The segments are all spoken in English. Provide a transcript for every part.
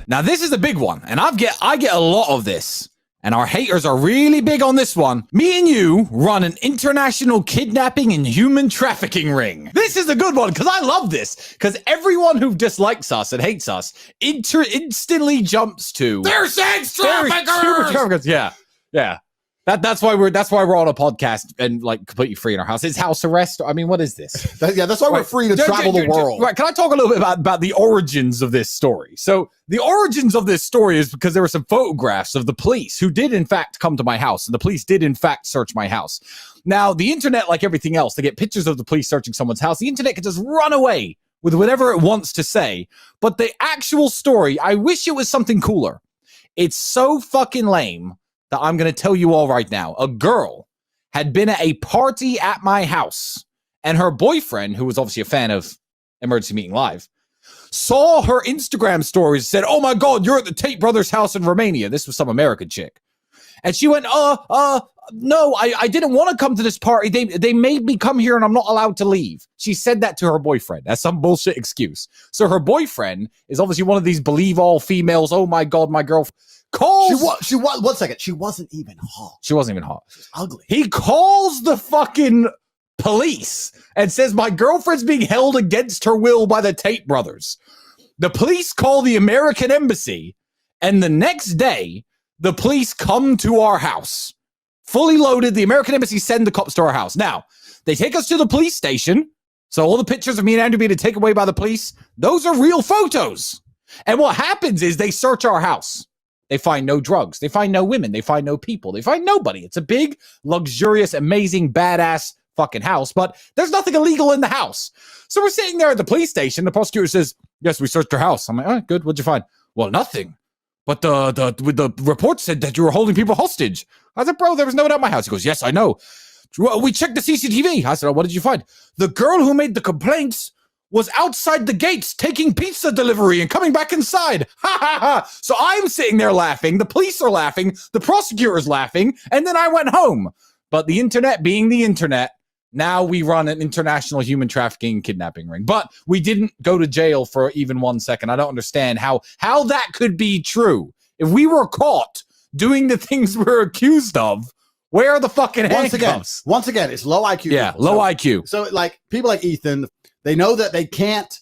Now, this is a big one, and I get a lot of this, and our haters are really big on this one. Me and you run an international kidnapping and human trafficking ring. This is a good one, because I love this, because everyone who dislikes us and hates us instantly jumps to... They're sex traffickers! Yeah. That's why we're on a podcast and like completely free in our house. Is house arrest? I mean, what is this? That's why we're free to travel the world. Right? Can I talk a little bit about the origins of this story? So the origins of this story is because there were some photographs of the police who did in fact come to my house, and the police did in fact search my house. Now the internet, like everything else, they get pictures of the police searching someone's house. The internet can just run away with whatever it wants to say. But the actual story, I wish it was something cooler. It's so fucking lame that I'm going to tell you all right now. A girl had been at a party at my house, and her boyfriend, who was obviously a fan of Emergency Meeting Live, saw her Instagram stories, said, "Oh my God, you're at the Tate brothers' house in Romania." This was some American chick. And she went, no, I didn't want to come to this party. They made me come here and I'm not allowed to leave. She said that to her boyfriend. That's some bullshit excuse. So her boyfriend is obviously one of these believe all females. Oh my God, my girlfriend. She was 1 second. She wasn't even hot. She wasn't even hot. She was ugly. He calls the fucking police and says, "My girlfriend's being held against her will by the Tate brothers." The police call the American embassy, and the next day, the police come to our house. Fully loaded. The American embassy send the cops to our house. Now, they take us to the police station. So all the pictures of me and Andrew being taken away by the police, those are real photos. And what happens is they search our house. They find no drugs. They find no women. They find no people. They find nobody. It's a big, luxurious, amazing, badass fucking house, but there's nothing illegal in the house. So we're sitting there at the police station. The prosecutor says, "Yes, we searched your house." I'm like, "All right, good. What'd you find?" "Well, nothing. But the report said that you were holding people hostage." I said, "Bro, there was no one at my house." He goes, "Yes, I know. We checked the CCTV." I said, "Oh, what did you find?" "The girl who made the complaints was outside the gates taking pizza delivery and coming back inside." Ha ha ha. So I'm sitting there laughing. The police are laughing. The prosecutor's laughing. And then I went home. But the internet being the internet, now we run an international human trafficking kidnapping ring. But we didn't go to jail for even 1 second. I don't understand how that could be true. If we were caught doing the things we're accused of, where are the fucking handcuffs? Once again, it's low IQ. Yeah, low IQ. So like people like Ethan, they know that they can't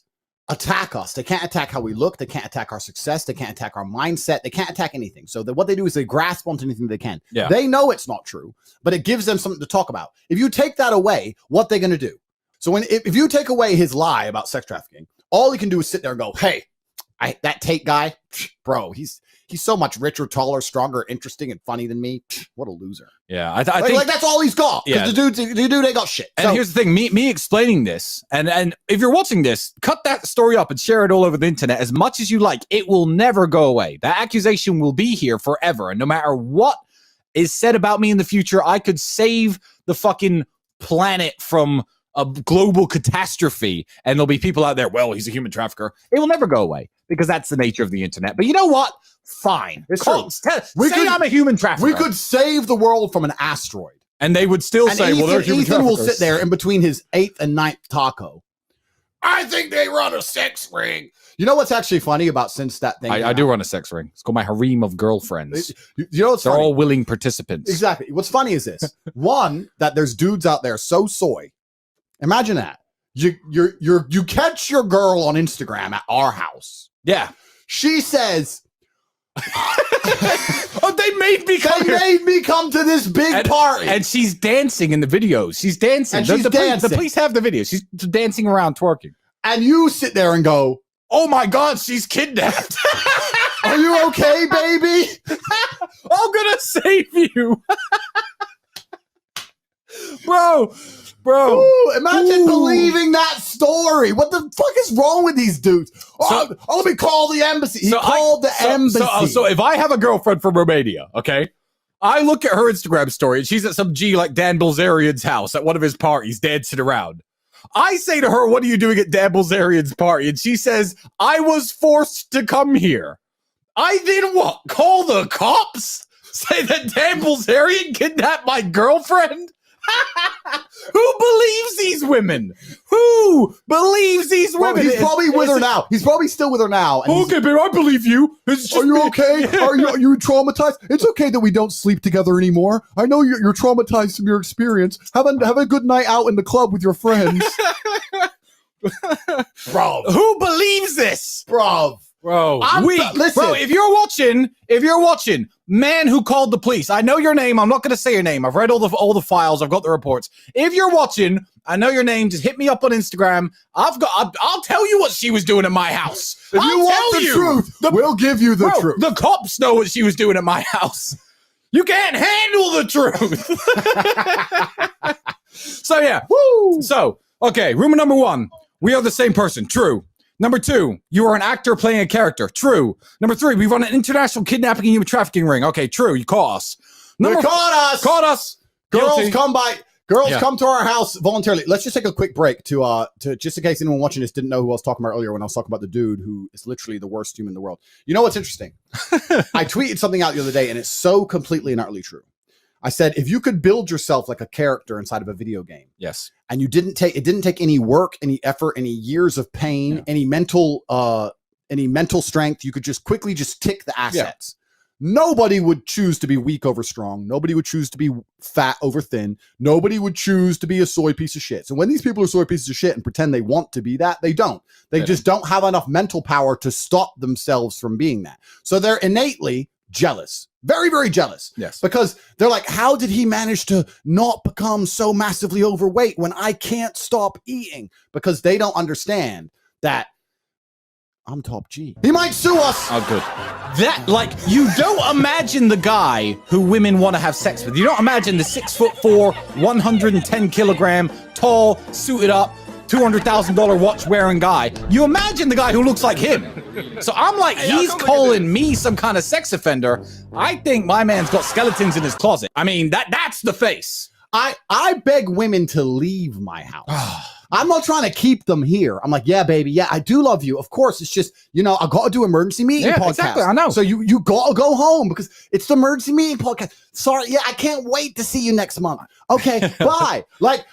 attack us. They can't attack how we look. They can't attack our success. They can't attack our mindset. They can't attack anything. So what they do is they grasp onto anything they can. Yeah. They know it's not true, but it gives them something to talk about. If you take that away, what are they going to do? So if you take away his lie about sex trafficking, all he can do is sit there and go, "Hey, that Tate guy, bro, he's so much richer, taller, stronger, interesting, and funny than me. What a loser." Yeah, I think like that's all he's got. Yeah. The dude ain't got shit. And here's the thing: me explaining this, and if you're watching this, cut that story up and share it all over the internet as much as you like. It will never go away. That accusation will be here forever, and no matter what is said about me in the future, I could save the fucking planet from a global catastrophe, and there'll be people out there, "Well, he's a human trafficker." It will never go away because that's the nature of the internet. But you know what? Fine. I'm a human trafficker. We could save the world from an asteroid. And they would still say, "Well, they're human Ethan will traffickers." sit there in between his 8th and 9th taco. I think they run a sex ring. You know what's actually funny about since that thing? I do run a sex ring. It's called my harem of girlfriends. You know what's They're funny? all willing participants. Exactly. What's funny is this. One, that there's dudes out there so soy. Imagine that. You catch your girl on Instagram at our house. Yeah. She says, "Oh, they made me come here. They made me come to this big party." And she's dancing in the videos. She's dancing. The police have the video. She's dancing around, twerking. And you sit there and go, "Oh my God, she's kidnapped." "Are you okay, baby?" I'm gonna save you. Bro. Ooh, imagine believing that story. What the fuck is wrong with these dudes? Let me call the embassy. He called the embassy. So if I have a girlfriend from Romania, okay, I look at her Instagram story and she's at some G like Dan Bilzerian's house at one of his parties dancing around. I say to her, "What are you doing at Dan Bilzerian's party?" And she says, "I was forced to come here." I then what? Call the cops? Say that Dan Bilzerian kidnapped my girlfriend? Who believes these women? Who believes these Bro, women? he's probably with her now. He's probably still with her now. And Okay, babe, I believe you. It's just are you okay? Are you traumatized? It's okay that we don't sleep together anymore. I know you're traumatized from your experience. Have a good night out in the club with your friends. Bro. Who believes this? Bro. Bro, listen. Bro, if you're watching, man who called the police, I know your name. I'm not going to say your name. I've read all the files. I've got the reports. If you're watching, I know your name. Just hit me up on Instagram. I'll tell you what she was doing at my house. If you want the truth, we'll give you the truth. The cops know what she was doing at my house. You can't handle the truth. So yeah. Woo. So, okay, rumor number 1. We are the same person. True. Number 2, you are an actor playing a character. True. Number 3, we run an international kidnapping and human trafficking ring. Okay, true. You caught us. They caught us. Caught us. Girls Guilty. come to our house voluntarily. Let's just take a quick break to just in case anyone watching this didn't know who I was talking about earlier when I was talking about the dude who is literally the worst human in the world. You know what's interesting? I tweeted something out the other day and it's so completely and utterly true. I said, if you could build yourself like a character inside of a video game. Yes. And it didn't take any work, any effort, any years of pain, any mental strength. You could just quickly tick the assets. Yeah. Nobody would choose to be weak over strong. Nobody would choose to be fat over thin. Nobody would choose to be a soy piece of shit. So when these people are soy pieces of shit and pretend they want to be that, they don't. They just don't have enough mental power to stop themselves from being that. So they're innately jealous. Very, very jealous. Yes. Because they're like, how did he manage to not become so massively overweight when I can't stop eating? Because they don't understand that I'm top G. He might sue us. Oh, good. You don't imagine the guy who women want to have sex with. You don't imagine the 6'4", 110 kilogram, tall, suited up, $200,000 watch wearing guy. You imagine the guy who looks like him. So I'm like, he's calling me some kind of sex offender. I think my man's got skeletons in his closet. I mean, that's the face. I beg women to leave my house. I'm not trying to keep them here. I'm like, yeah, baby. Yeah, I do love you. Of course. It's just, I got to do emergency meeting podcast. Exactly. I know. So you got to go home because it's the emergency meeting podcast. Sorry. Yeah, I can't wait to see you next month. Okay, bye. Like,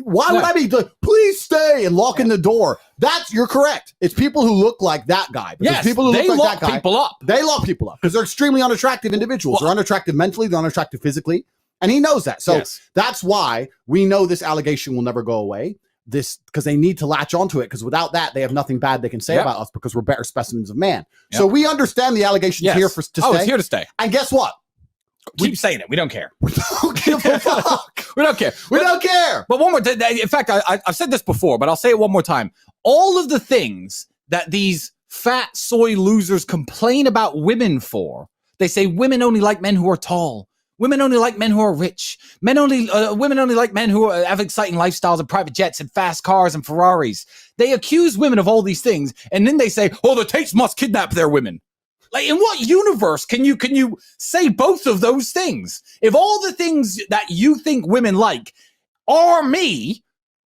why would I be please stay and locking the door? You're correct. It's people who look like that guy. Yes, people who they look like lock that guy, people up. They lock people up because they're extremely unattractive individuals. They're unattractive mentally. They're unattractive physically. And he knows that. So that's why we know this allegation will never go away. Because they need to latch onto it, because without that, they have nothing bad they can say about us because we're better specimens of man. Yep. So we understand the allegation's here to stay. It's here to stay. And guess what? Keep saying it. We don't care. We don't give a fuck. We don't care. We don't care. But one more, in fact, I've said this before, but I'll say it one more time. All of the things that these fat soy losers complain about women for, they say women only like men who are tall. Women only like men who are rich. Women only like men who have exciting lifestyles and private jets and fast cars and Ferraris. They accuse women of all these things, and then they say, "Oh, the Tates must kidnap their women." Like, in what universe can you say both of those things? If all the things that you think women like are me,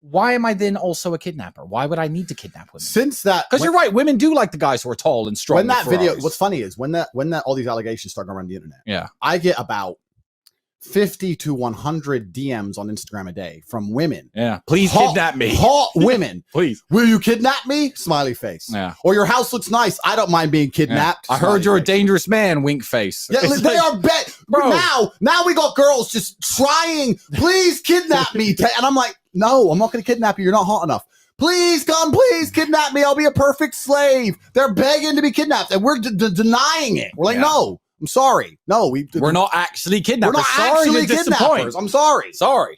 why am I then also a kidnapper? Why would I need to kidnap women? Because you're right, women do like the guys who are tall and strong. When that video, what's funny is when all these allegations start going around the internet. Yeah, I get about 50 to 100 DMs on Instagram a day from women. Yeah. Please kidnap me. Hot women. Please. Will you kidnap me? Smiley face. Yeah. Or your house looks nice. I don't mind being kidnapped. Yeah. I heard you're a dangerous man. Wink face. Yeah, they are bro. Now we got girls just trying. Please kidnap me. And I'm like, no, I'm not going to kidnap you. You're not hot enough. Please come, please kidnap me. I'll be a perfect slave. They're begging to be kidnapped, and we're denying it. We're like, no. I'm sorry. No, we're not actually kidnappers. We're not actually kidnappers. I'm sorry. Sorry.